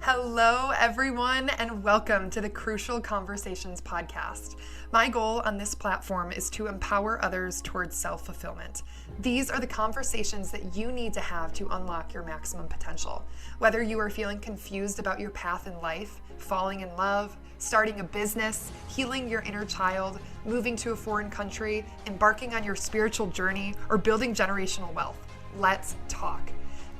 Hello, everyone, and welcome to the Crucial Conversations podcast. My goal on this platform is to empower others towards self-fulfillment. These are the conversations that you need to have to unlock your maximum potential. Whether you are feeling confused about your path in life, falling in love, starting a business, healing your inner child, moving to a foreign country, embarking on your spiritual journey, or building generational wealth, let's talk.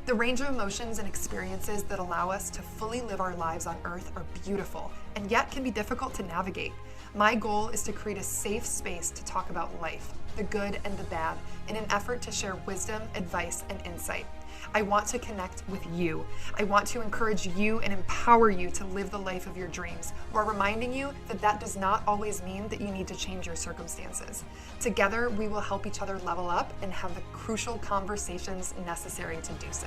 The range of emotions and experiences that allow us to fully live our lives on Earth are beautiful and yet can be difficult to navigate. My goal is to create a safe space to talk about life, the good and the bad, in an effort to share wisdom, advice, and insight. I want to connect with you. I want to encourage you and empower you to live the life of your dreams, while reminding you that that does not always mean that you need to change your circumstances. Together, we will help each other level up and have the crucial conversations necessary to do so.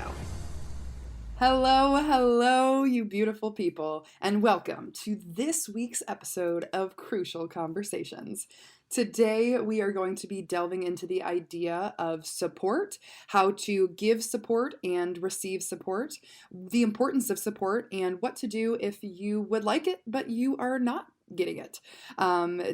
Hello, you beautiful people, and welcome to this week's episode of Crucial Conversations. Today, we are going to be delving into the idea of support, how to give support and receive support, the importance of support, and what to do if you would like it, but you are not getting it.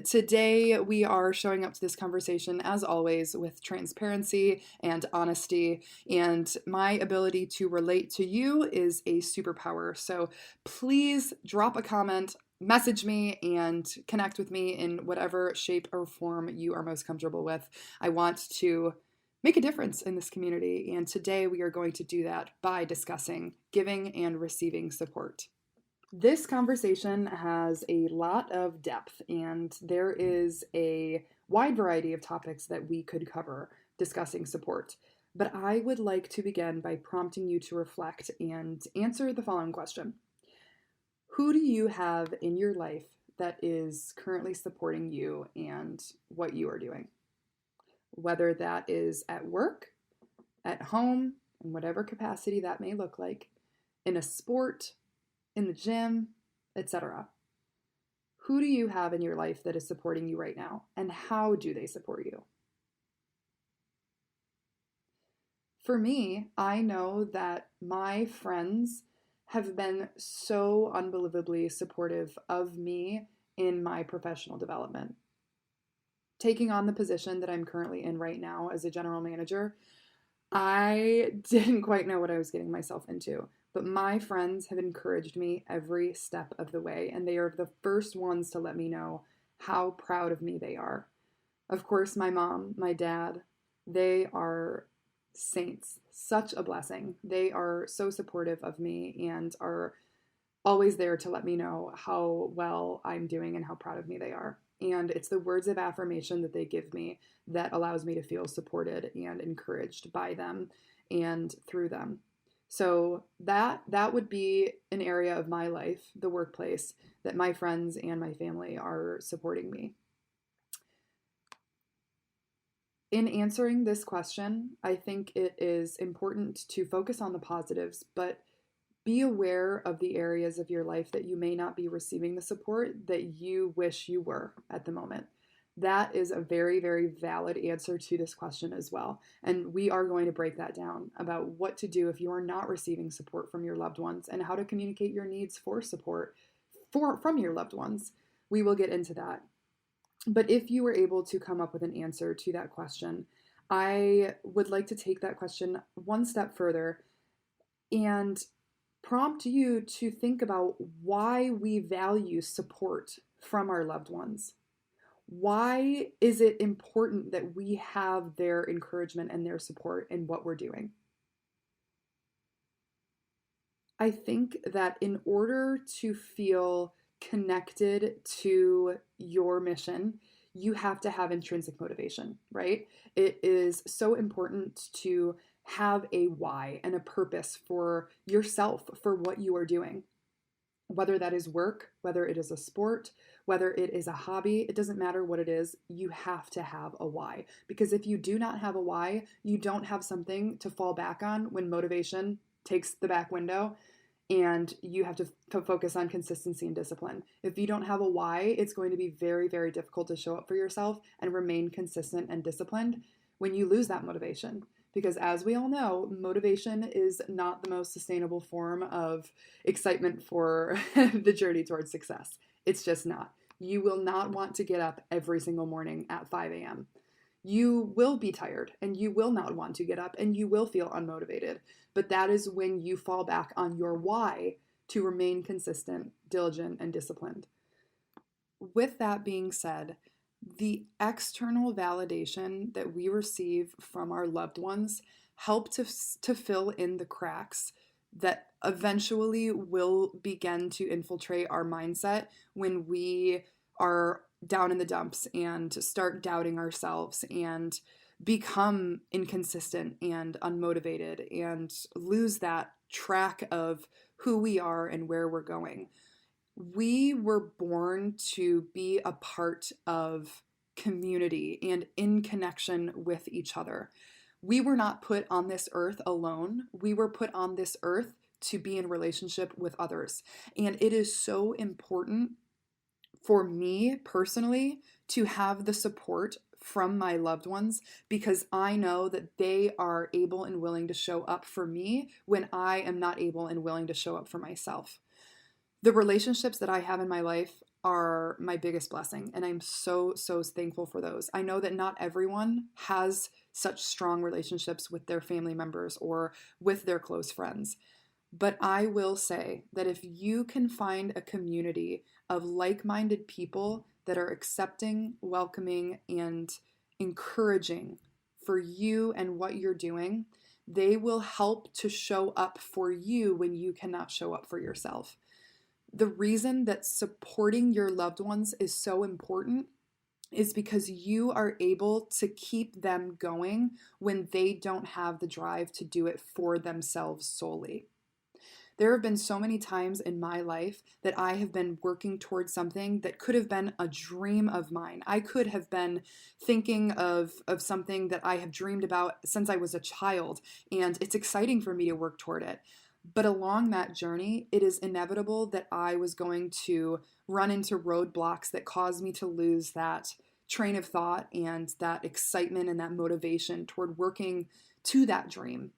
Today, we are showing up to this conversation, as always, with transparency and honesty, and my ability to relate to you is a superpower. So please drop a comment, message me, and connect with me in whatever shape or form you are most comfortable with. I want to make a difference in this community, and today we are going to do that by discussing giving and receiving support. This conversation has a lot of depth, and there is a wide variety of topics that we could cover discussing support. But I would like to begin by prompting you to reflect and answer the following question. Who do you have in your life that is currently supporting you and what you are doing? Whether that is at work, at home, in whatever capacity that may look like, in a sport, in the gym, etc. Who do you have in your life that is supporting you right now, and how do they support you? For me, I know that my friends have been so unbelievably supportive of me in my professional development. Taking on the position that I'm currently in right now as a general manager, I didn't quite know what I was getting myself into. But my friends have encouraged me every step of the way, and they are the first ones to let me know how proud of me they are. Of course, my mom, my dad, they are saints, such a blessing. They are so supportive of me and are always there to let me know how well I'm doing and how proud of me they are. And it's the words of affirmation that they give me that allows me to feel supported and encouraged by them and through them. So that would be an area of my life, the workplace, that my friends and my family are supporting me. In answering this question, I think it is important to focus on the positives, but be aware of the areas of your life that you may not be receiving the support that you wish you were at the moment. That is a very, very valid answer to this question as well. And we are going to break that down about what to do if you are not receiving support from your loved ones and how to communicate your needs for support from your loved ones. We will get into that. But if you were able to come up with an answer to that question, I would like to take that question one step further and prompt you to think about why we value support from our loved ones. Why is it important that we have their encouragement and their support in what we're doing? I think that in order to feel connected to your mission, you have to have intrinsic motivation, right? It is so important to have a why and a purpose for yourself, for what you are doing. Whether that is work, whether it is a sport, whether it is a hobby, it doesn't matter what it is, you have to have a why. Because if you do not have a why, you don't have something to fall back on when motivation takes the back window and you have to focus on consistency and discipline. If you don't have a why, it's going to be very, very difficult to show up for yourself and remain consistent and disciplined when you lose that motivation. Because as we all know, motivation is not the most sustainable form of excitement for the journey towards success. It's just not. You will not want to get up every single morning at 5 a.m. You will be tired and you will not want to get up and you will feel unmotivated. But that is when you fall back on your why to remain consistent, diligent, and disciplined. With that being said, the external validation that we receive from our loved ones help to fill in the cracks that eventually will begin to infiltrate our mindset when we are down in the dumps and start doubting ourselves and become inconsistent and unmotivated and lose that track of who we are and where we're going. We were born to be a part of community and in connection with each other. We were not put on this earth alone. We were put on this earth to be in relationship with others. And it is so important for me personally to have the support from my loved ones because I know that they are able and willing to show up for me when I am not able and willing to show up for myself. The relationships that I have in my life are my biggest blessing, and I'm so thankful for those. I know that not everyone has such strong relationships with their family members or with their close friends. But I will say that if you can find a community of like-minded people that are accepting, welcoming, and encouraging for you and what you're doing, they will help to show up for you when you cannot show up for yourself. The reason that supporting your loved ones is so important is because you are able to keep them going when they don't have the drive to do it for themselves solely. There have been so many times in my life that I have been working towards something that could have been a dream of mine. I could have been thinking of something that I have dreamed about since I was a child, and it's exciting for me to work toward it. But along that journey, it is inevitable that I was going to run into roadblocks that caused me to lose that train of thought and that excitement and that motivation toward working to that dream.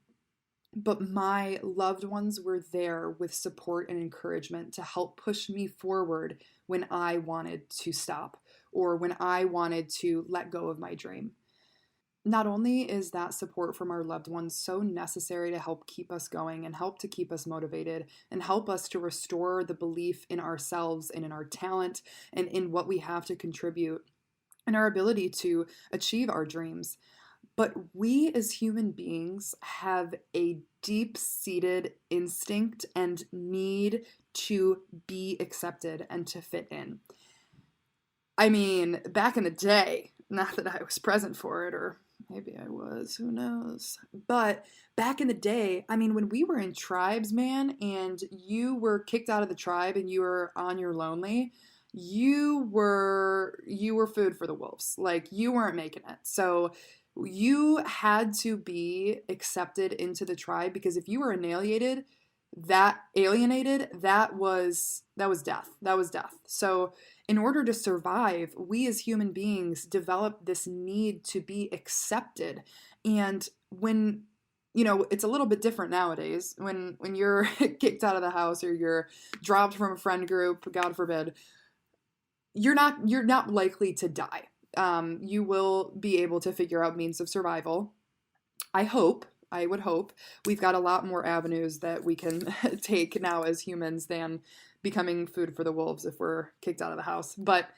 But my loved ones were there with support and encouragement to help push me forward when I wanted to stop or when I wanted to let go of my dream. Not only is that support from our loved ones so necessary to help keep us going and help to keep us motivated and help us to restore the belief in ourselves and in our talent and in what we have to contribute and our ability to achieve our dreams, but we as human beings have a deep-seated instinct and need to be accepted and to fit in. I mean, back in the day, not that I was present for it, or maybe I was, who knows. But back in the day, I mean, when we were in tribes, man, and you were kicked out of the tribe and you were on your lonely, you were food for the wolves. Like, you weren't making it. So you had to be accepted into the tribe because if you were alienated, that was death. That was death. So in order to survive, we as human beings develop this need to be accepted. And when, it's a little bit different nowadays when you're kicked out of the house or you're dropped from a friend group, God forbid, you're not likely to die. You will be able to figure out means of survival. I would hope. We've got a lot more avenues that we can take now as humans than becoming food for the wolves if we're kicked out of the house. But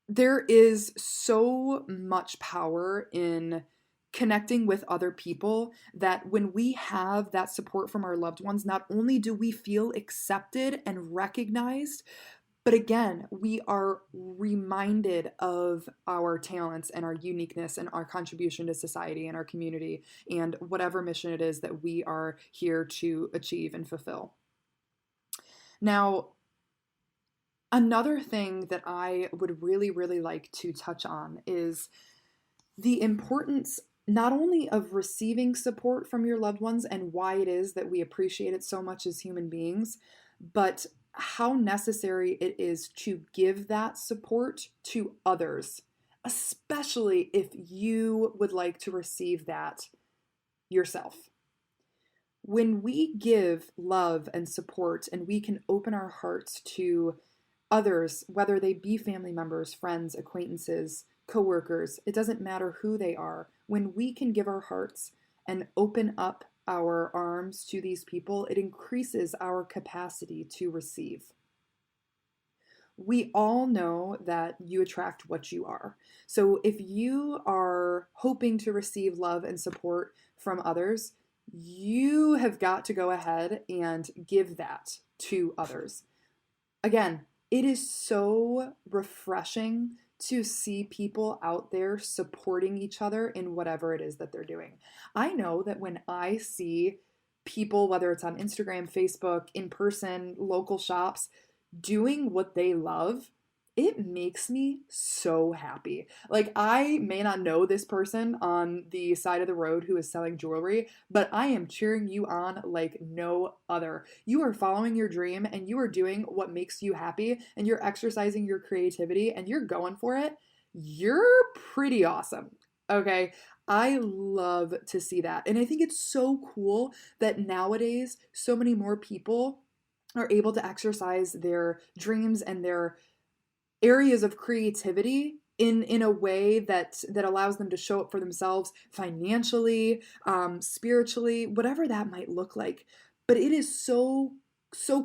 there is so much power in connecting with other people that when we have that support from our loved ones, not only do we feel accepted and recognized, but again, we are reminded of our talents and our uniqueness and our contribution to society and our community and whatever mission it is that we are here to achieve and fulfill. Now, another thing that I would really, really like to touch on is the importance not only of receiving support from your loved ones and why it is that we appreciate it so much as human beings, but how necessary it is to give that support to others especially if you would like to receive that yourself. When we give love and support and we can open our hearts to others, whether they be family members, friends, acquaintances, coworkers, it doesn't matter who they are. When we can give our hearts and open up our arms to these people, it increases our capacity to receive. We all know that you attract what you are. So if you are hoping to receive love and support from others, you have got to go ahead and give that to others. Again, it is so refreshing to see people out there supporting each other in whatever it is that they're doing. I know that when I see people, whether it's on Instagram, Facebook, in person, local shops, doing what they love, it makes me so happy. Like, I may not know this person on the side of the road who is selling jewelry, but I am cheering you on like no other. You are following your dream and you are doing what makes you happy and you're exercising your creativity and you're going for it. You're pretty awesome. Okay. I love to see that. And I think it's so cool that nowadays so many more people are able to exercise their dreams and their areas of creativity in a way that allows them to show up for themselves financially, spiritually, whatever that might look like. But it is so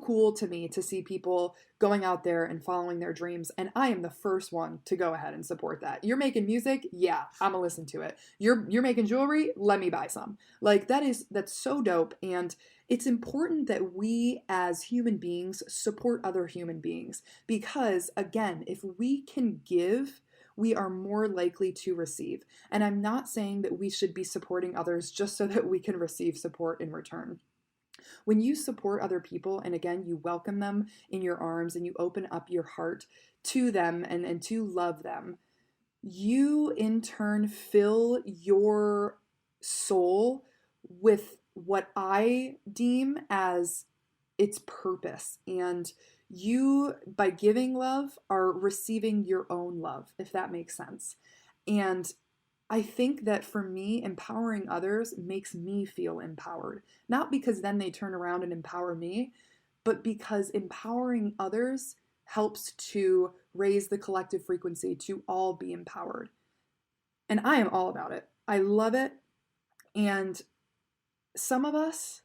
cool to me to see people going out there and following their dreams, and I am the first one to go ahead and support that. You're making music, yeah, I'm gonna listen to it. You're making jewelry, let me buy some. Like, that's so dope. And it's important that we as human beings support other human beings because, again, if we can give, we are more likely to receive. And I'm not saying that we should be supporting others just so that we can receive support in return. When you support other people, and again, you welcome them in your arms and you open up your heart to them and to love them, you in turn fill your soul with what I deem as its purpose. And you, by giving love, are receiving your own love, if that makes sense. And I think that for me, empowering others makes me feel empowered. Not because then they turn around and empower me, but because empowering others helps to raise the collective frequency to all be empowered. And I am all about it. I love it. And some of us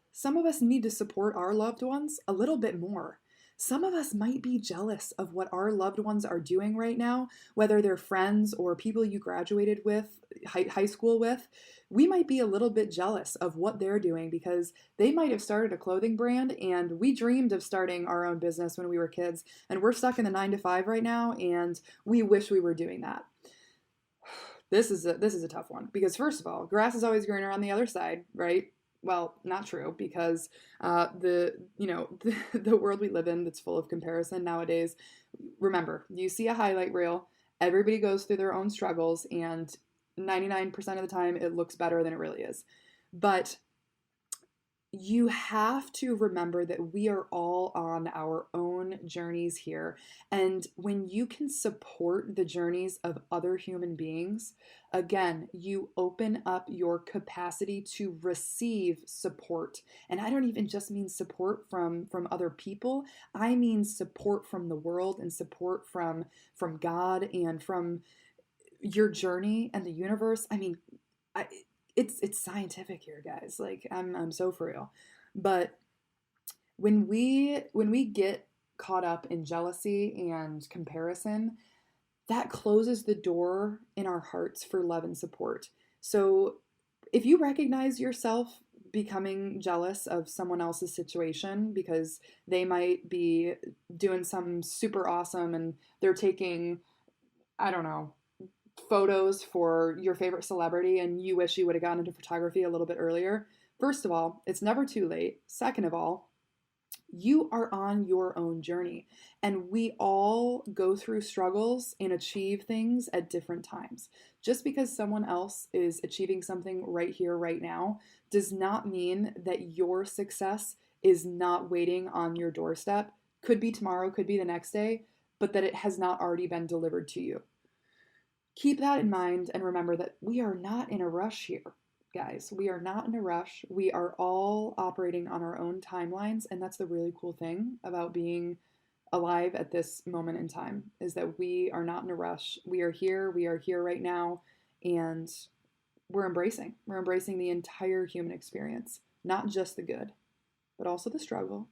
need to support our loved ones a little bit more. Some of us might be jealous of what our loved ones are doing right now, whether they're friends or people you graduated with, high school with. We might be a little bit jealous of what they're doing because they might have started a clothing brand and we dreamed of starting our own business when we were kids, and we're stuck in the 9 to 5 right now and we wish we were doing that. This is a tough one because, first of all, grass is always greener on the other side, right? Well, not true, because the the world we live in that's full of comparison nowadays. Remember, you see a highlight reel. Everybody goes through their own struggles, and 99% of the time, it looks better than it really is. But you have to remember that we are all on our own journeys here. And when you can support the journeys of other human beings, again, you open up your capacity to receive support. And I don't even just mean support from other people. I mean support from the world and support from God and from your journey and the universe. I mean, it's scientific here, guys. Like, I'm so for real. But when we get caught up in jealousy and comparison, that closes the door in our hearts for love and support. So if you recognize yourself becoming jealous of someone else's situation because they might be doing something super awesome and they're taking, I don't know, photos for your favorite celebrity and you wish you would have gotten into photography a little bit earlier, first of all, it's never too late. Second of all, you are on your own journey, and we all go through struggles and achieve things at different times. Just because someone else is achieving something right here, right now, does not mean that your success is not waiting on your doorstep. Could be tomorrow, could be the next day, but that it has not already been delivered to you. Keep that in mind and remember that we are not in a rush here, guys. We are not in a rush. We are all operating on our own timelines, and that's the really cool thing about being alive at this moment in time is that we are not in a rush. We are here right now, and we're embracing the entire human experience, not just the good, but also the struggle,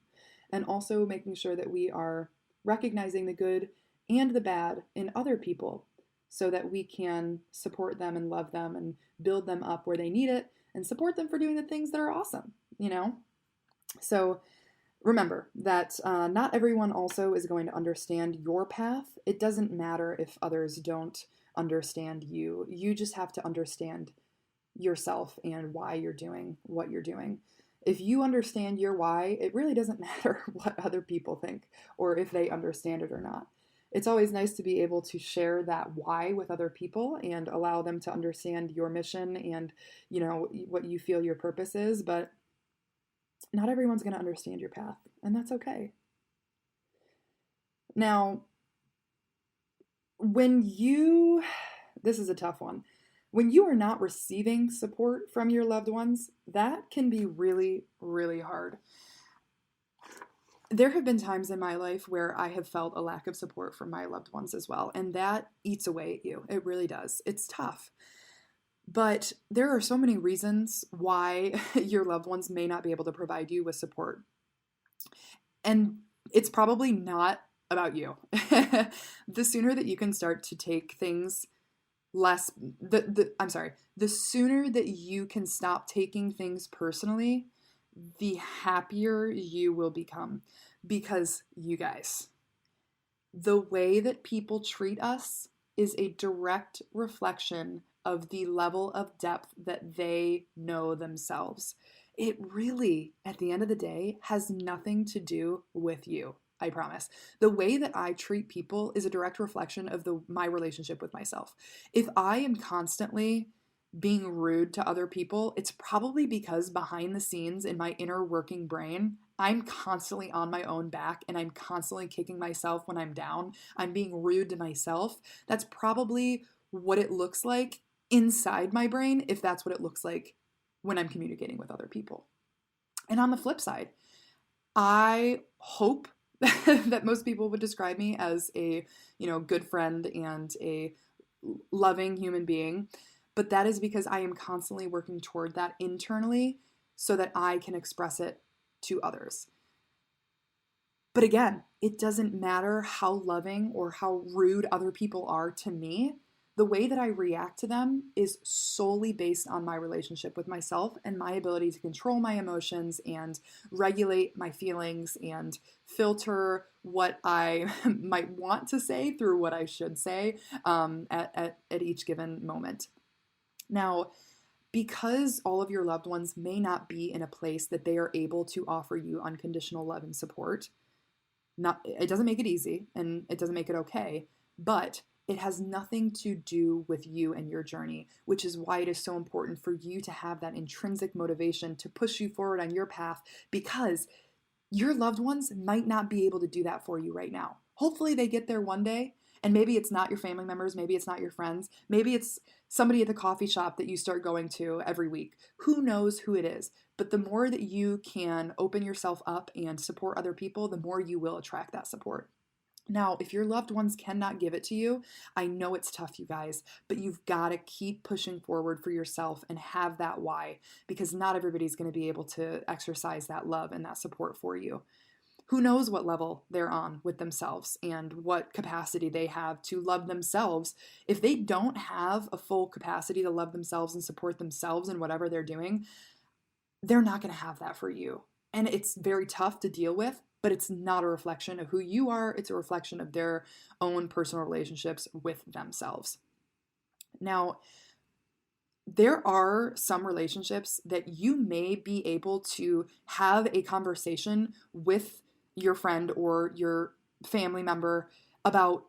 and also making sure that we are recognizing the good and the bad in other people so that we can support them and love them and build them up where they need it and support them for doing the things that are awesome, you know? So remember that not everyone also is going to understand your path. It doesn't matter if others don't understand you. You just have to understand yourself and why you're doing what you're doing. If you understand your why, it really doesn't matter what other people think or if they understand it or not. It's always nice to be able to share that why with other people and allow them to understand your mission and, you know, what you feel your purpose is, but not everyone's going to understand your path, and that's okay. Now, this is a tough one. When you are not receiving support from your loved ones, that can be really, really hard. There have been times in my life where I have felt a lack of support from my loved ones as well, and that eats away at you. It really does. It's tough. But there are so many reasons why your loved ones may not be able to provide you with support. And it's probably not about you. The sooner that you can start to take things the sooner that you can stop taking things personally, the happier you will become. Because you guys, the way that people treat us is a direct reflection of the level of depth that they know themselves. It really, at the end of the day, has nothing to do with you. I promise. The way that I treat people is a direct reflection of my relationship with myself. If I am constantly being rude to other people, it's probably because behind the scenes in my inner working brain, I'm constantly on my own back and I'm constantly kicking myself when I'm down. I'm being rude to myself. That's probably what it looks like inside my brain if that's what it looks like when I'm communicating with other people. And on the flip side, I hope that most people would describe me as a, good friend and a loving human being. But that is because I am constantly working toward that internally so that I can express it to others. But again, it doesn't matter how loving or how rude other people are to me. The way that I react to them is solely based on my relationship with myself and my ability to control my emotions and regulate my feelings and filter what I might want to say through what I should say at each given moment. Now, because all of your loved ones may not be in a place that they are able to offer you unconditional love and support, it doesn't make it easy and it doesn't make it okay, but it has nothing to do with you and your journey, which is why it is so important for you to have that intrinsic motivation to push you forward on your path, because your loved ones might not be able to do that for you right now. Hopefully they get there one day, and maybe it's not your family members, maybe it's not your friends, maybe it's somebody at the coffee shop that you start going to every week. Who knows who it is? But the more that you can open yourself up and support other people, the more you will attract that support. Now, if your loved ones cannot give it to you, I know it's tough, you guys, but you've got to keep pushing forward for yourself and have that why, because not everybody's going to be able to exercise that love and that support for you. Who knows what level they're on with themselves and what capacity they have to love themselves. If they don't have a full capacity to love themselves and support themselves in whatever they're doing, they're not going to have that for you. And it's very tough to deal with, but it's not a reflection of who you are. It's a reflection of their own personal relationships with themselves. Now, there are some relationships that you may be able to have a conversation with your friend or your family member about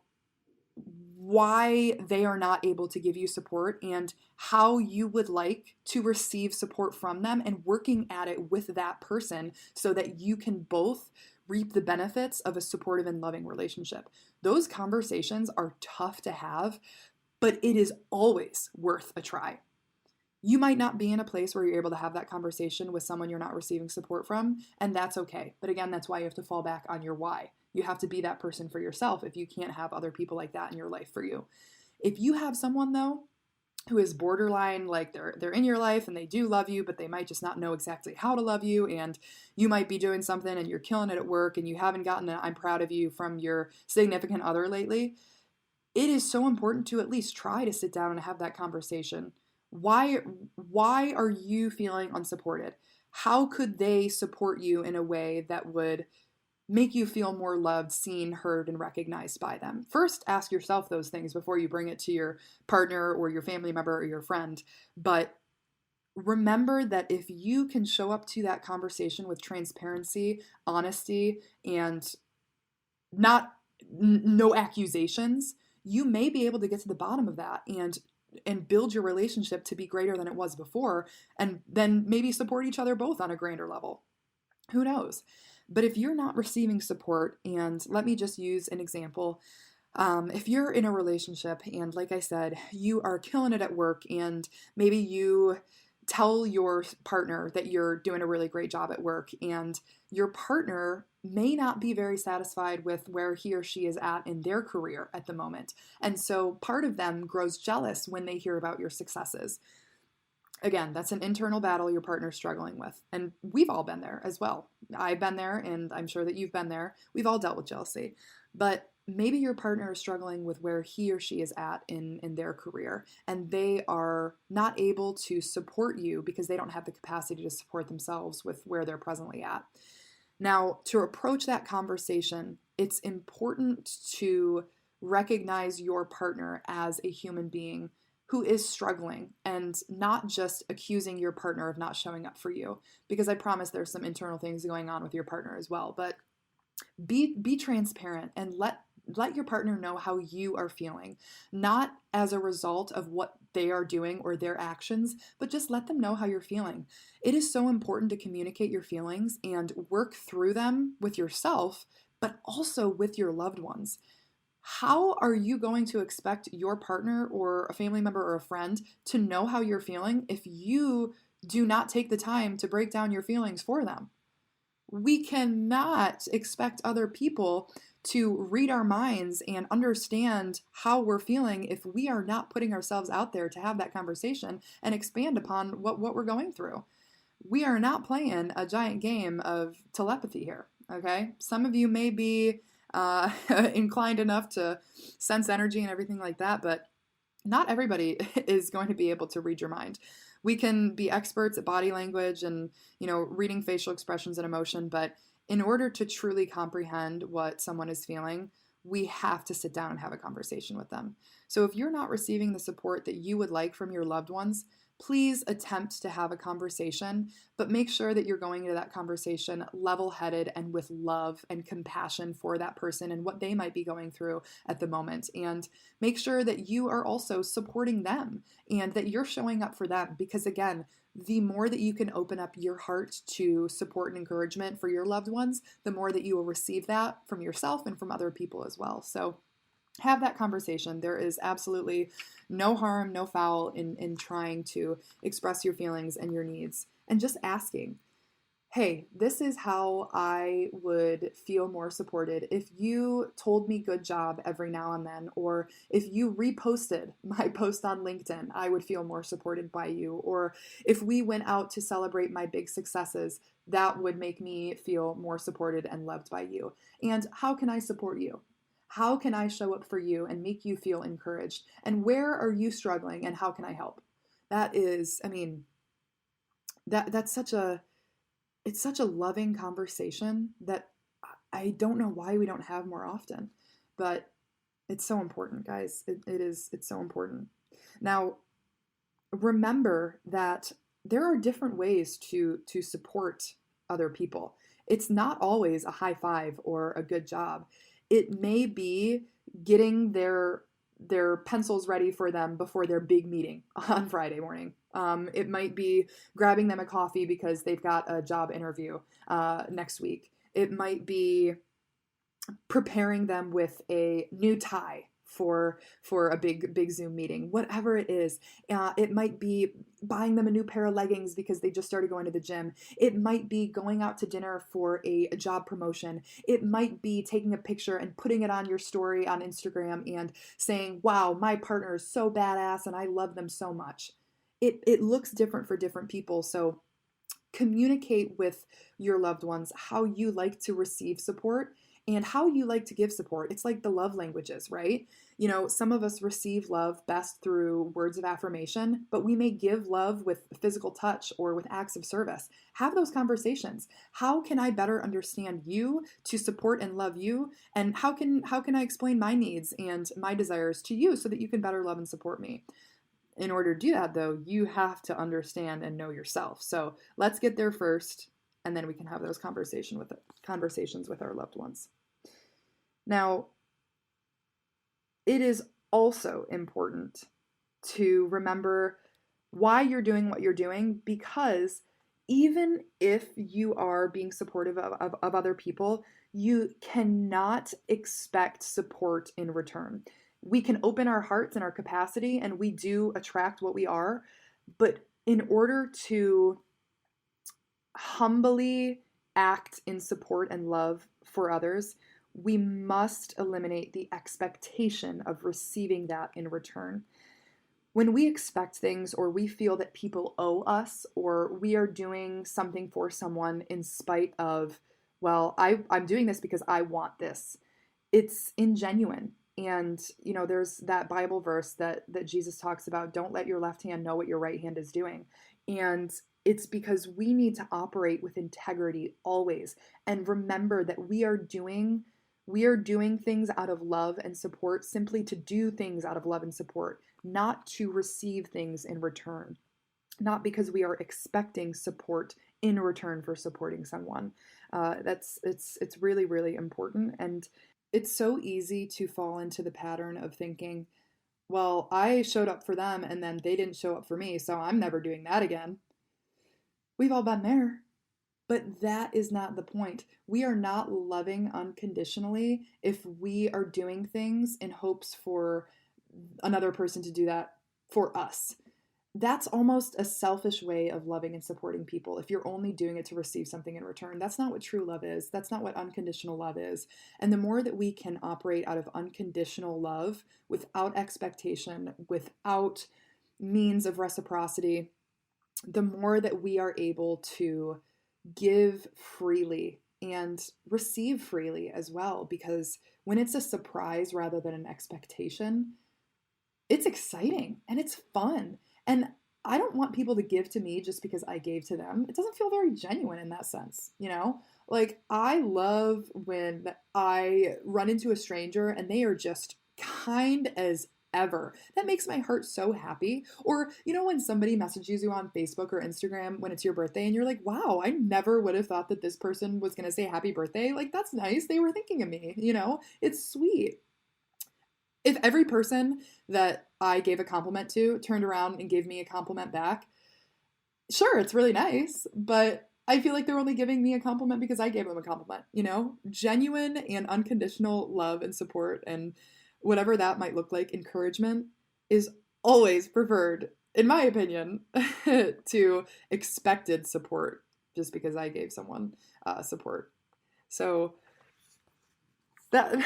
why they are not able to give you support and how you would like to receive support from them, and working at it with that person so that you can both reap the benefits of a supportive and loving relationship. Those conversations are tough to have, but it is always worth a try. You might not be in a place where you're able to have that conversation with someone you're not receiving support from, and that's okay. But again, that's why you have to fall back on your why. You have to be that person for yourself if you can't have other people like that in your life for you. If you have someone, though, who is borderline, like they're in your life and they do love you, but they might just not know exactly how to love you, and you might be doing something and you're killing it at work and you haven't gotten an "I'm proud of you" from your significant other lately, it is so important to at least try to sit down and have that conversation. Why are you feeling unsupported? How could they support you in a way that would make you feel more loved, seen, heard, and recognized by them? First, ask yourself those things before you bring it to your partner or your family member or your friend. But remember that if you can show up to that conversation with transparency, honesty, and no accusations, you may be able to get to the bottom of that and build your relationship to be greater than it was before, and then maybe support each other both on a grander level. Who knows? But if you're not receiving support, and let me just use an example. If you're in a relationship and, like I said, you are killing it at work, and maybe you tell your partner that you're doing a really great job at work, and your partner may not be very satisfied with where he or she is at in their career at the moment. And so part of them grows jealous when they hear about your successes. Again, that's an internal battle your partner's struggling with. And we've all been there as well. I've been there, and I'm sure that you've been there. We've all dealt with jealousy. But maybe your partner is struggling with where he or she is at in their career, and they are not able to support you because they don't have the capacity to support themselves with where they're presently at. Now, to approach that conversation, it's important to recognize your partner as a human being who is struggling, and not just accusing your partner of not showing up for you, because I promise there's some internal things going on with your partner as well. But be transparent and let your partner know how you are feeling, not as a result of what they are doing or their actions, but just let them know how you're feeling. It is so important to communicate your feelings and work through them with yourself, but also with your loved ones. How are you going to expect your partner or a family member or a friend to know how you're feeling if you do not take the time to break down your feelings for them? We cannot expect other people to read our minds and understand how we're feeling if we are not putting ourselves out there to have that conversation and expand upon what we're going through. We are not playing a giant game of telepathy here, okay? Some of you may be inclined enough to sense energy and everything like that, but not everybody is going to be able to read your mind. We can be experts at body language and, reading facial expressions and emotion, but in order to truly comprehend what someone is feeling, we have to sit down and have a conversation with them. So if you're not receiving the support that you would like from your loved ones, please attempt to have a conversation, but make sure that you're going into that conversation level-headed and with love and compassion for that person and what they might be going through at the moment. And make sure that you are also supporting them and that you're showing up for them, because again, the more that you can open up your heart to support and encouragement for your loved ones, the more that you will receive that from yourself and from other people as well. So have that conversation. There is absolutely no harm, no foul in trying to express your feelings and your needs, and just asking, hey, this is how I would feel more supported if you told me good job every now and then, or if you reposted my post on LinkedIn, I would feel more supported by you, or if we went out to celebrate my big successes, that would make me feel more supported and loved by you. And how can I support you? How can I show up for you and make you feel encouraged? And where are you struggling and how can I help? That is, that's such a loving conversation that I don't know why we don't have more often, but it's so important, guys. It's so important. Now, remember that there are different ways to support other people. It's not always a high five or a good job. It may be getting their pencils ready for them before their big meeting on Friday morning. It might be grabbing them a coffee because they've got a job interview next week. It might be preparing them with a new tie for a big Zoom meeting, whatever it is. It might be buying them a new pair of leggings because they just started going to the gym. It might be going out to dinner for a job promotion. It might be taking a picture and putting it on your story on Instagram and saying, wow, my partner is so badass and I love them so much. It looks different for different people. So communicate with your loved ones how you like to receive support and how you like to give support. It's like the love languages, right? You know, some of us receive love best through words of affirmation, but we may give love with physical touch or with acts of service. Have those conversations. How can I better understand you to support and love you? And how can I explain my needs and my desires to you so that you can better love and support me? In order to do that, though, you have to understand and know yourself. So let's get there first, and then we can have those conversations with our loved ones. Now, it is also important to remember why you're doing what you're doing, because even if you are being supportive of other people, you cannot expect support in return. We can open our hearts and our capacity, and we do attract what we are, but in order to humbly act in support and love for others, we must eliminate the expectation of receiving that in return. When we expect things, or we feel that people owe us, or we are doing something for someone in spite of, well, I'm doing this because I want this, it's ingenuine. And, you know, there's that Bible verse that Jesus talks about, don't let your left hand know what your right hand is doing. And it's because we need to operate with integrity always, and remember that we are doing things out of love and support, simply to do things out of love and support, not to receive things in return, not because we are expecting support in return for supporting someone. It's really, really important. And it's so easy to fall into the pattern of thinking, well, I showed up for them and then they didn't show up for me, so I'm never doing that again. We've all been there. But that is not the point. We are not loving unconditionally if we are doing things in hopes for another person to do that for us. That's almost a selfish way of loving and supporting people. If you're only doing it to receive something in return, that's not what true love is. That's not what unconditional love is. And the more that we can operate out of unconditional love, without expectation, without means of reciprocity, the more that we are able to give freely and receive freely as well. Because when it's a surprise rather than an expectation, it's exciting and it's fun. And I don't want people to give to me just because I gave to them. It doesn't feel very genuine in that sense, you know? Like, I love when I run into a stranger and they are just kind as ever. That makes my heart so happy. Or, you know, when somebody messages you on Facebook or Instagram when it's your birthday and you're like, wow, I never would have thought that this person was going to say happy birthday. Like, that's nice. They were thinking of me, you know? It's sweet. If every person that I gave a compliment to turned around and gave me a compliment back, sure, it's really nice, but I feel like they're only giving me a compliment because I gave them a compliment, you know? Genuine and unconditional love and support, and whatever that might look like, encouragement, is always preferred, in my opinion, to expected support just because I gave someone support. So that,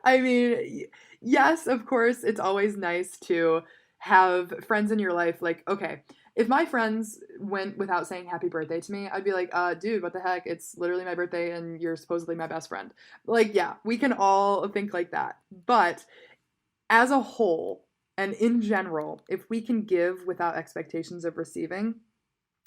I mean, yes, of course, it's always nice to have friends in your life. Like, okay, if my friends went without saying happy birthday to me, I'd be like, dude, what the heck? It's literally my birthday and you're supposedly my best friend. Like, yeah, we can all think like that. But as a whole, and in general, if we can give without expectations of receiving,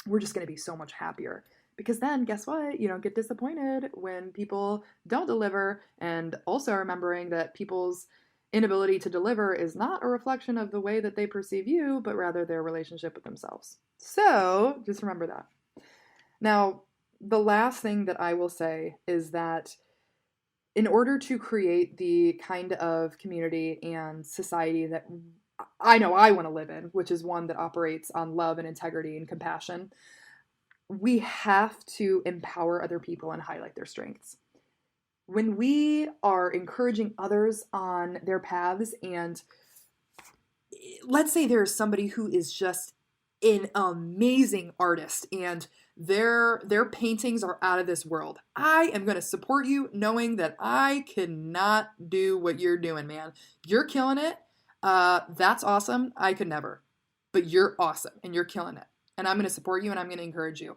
we're just going to be so much happier. Because then, guess what? You don't get disappointed when people don't deliver. And also remembering that people's inability to deliver is not a reflection of the way that they perceive you, but rather their relationship with themselves. So just remember that. Now, the last thing that I will say is that in order to create the kind of community and society that I know I want to live in, which is one that operates on love and integrity and compassion, we have to empower other people and highlight their strengths. When we are encouraging others on their paths, and let's say there's somebody who is just an amazing artist and their paintings are out of this world. I am going to support you knowing that I cannot do what you're doing, man. You're killing it. That's awesome. I could never. But you're awesome and you're killing it. And I'm going to support you and I'm going to encourage you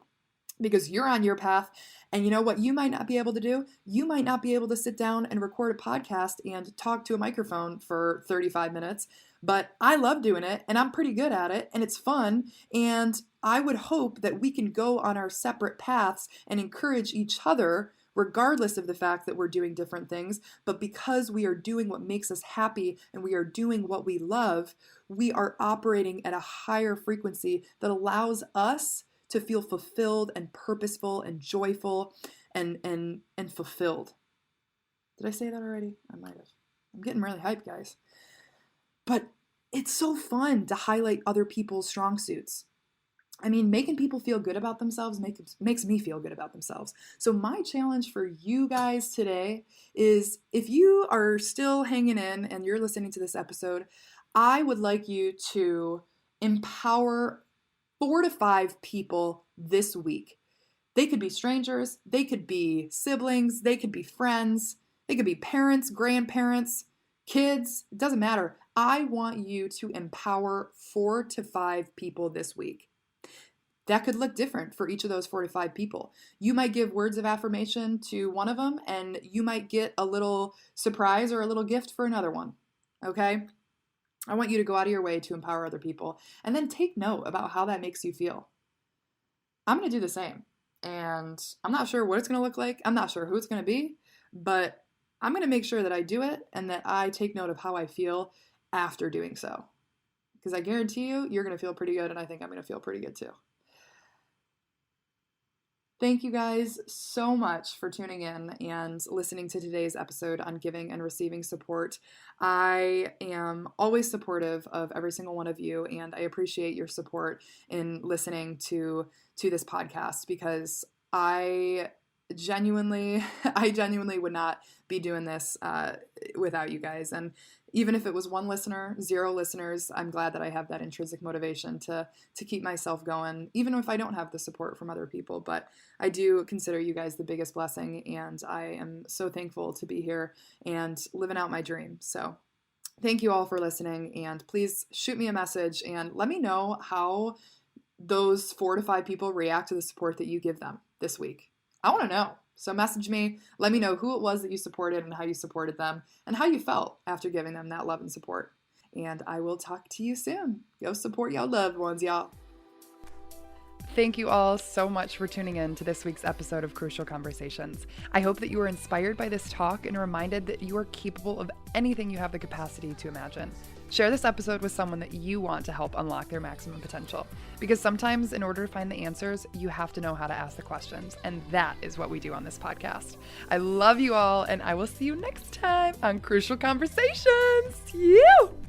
because you're on your path. And you know what you might not be able to do? You might not be able to sit down and record a podcast and talk to a microphone for 35 minutes, but I love doing it and I'm pretty good at it and it's fun. And I would hope that we can go on our separate paths and encourage each other regardless of the fact that we're doing different things. But because we are doing what makes us happy and we are doing what we love, we are operating at a higher frequency that allows us to feel fulfilled and purposeful and joyful and fulfilled. Did I say that already? I might have. I'm getting really hyped, guys. But it's so fun to highlight other people's strong suits. I mean, making people feel good about themselves makes me feel good about themselves. So my challenge for you guys today is if you are still hanging in and you're listening to this episode, I would like you to empower 4 to 5 people this week. They could be strangers, they could be siblings, they could be friends, they could be parents, grandparents, kids, it doesn't matter. I want you to empower 4 to 5 people this week. That could look different for each of those 4 to 5 people. You might give words of affirmation to one of them, and you might get a little surprise or a little gift for another one. Okay? I want you to go out of your way to empower other people and then take note about how that makes you feel. I'm going to do the same. And I'm not sure what it's going to look like. I'm not sure who it's going to be, but I'm going to make sure that I do it and that I take note of how I feel after doing so. Because I guarantee you, you're going to feel pretty good, and I think I'm going to feel pretty good too. Thank you guys so much for tuning in and listening to today's episode on giving and receiving support. I am always supportive of every single one of you, and I appreciate your support in listening to this podcast because I genuinely would not be doing this without you guys. And even if it was 1 listener, 0 listeners, I'm glad that I have that intrinsic motivation to keep myself going, even if I don't have the support from other people. But I do consider you guys the biggest blessing, and I am so thankful to be here and living out my dream. So thank you all for listening, and please shoot me a message and let me know how those 4 to 5 people react to the support that you give them this week. I want to know. So message me, let me know who it was that you supported and how you supported them and how you felt after giving them that love and support. And I will talk to you soon. Go support y'all loved ones, y'all. Thank you all so much for tuning in to this week's episode of Crucial Conversations. I hope that you were inspired by this talk and reminded that you are capable of anything you have the capacity to imagine. Share this episode with someone that you want to help unlock their maximum potential. Because sometimes in order to find the answers, you have to know how to ask the questions. And that is what we do on this podcast. I love you all, and I will see you next time on Crucial Conversations. You!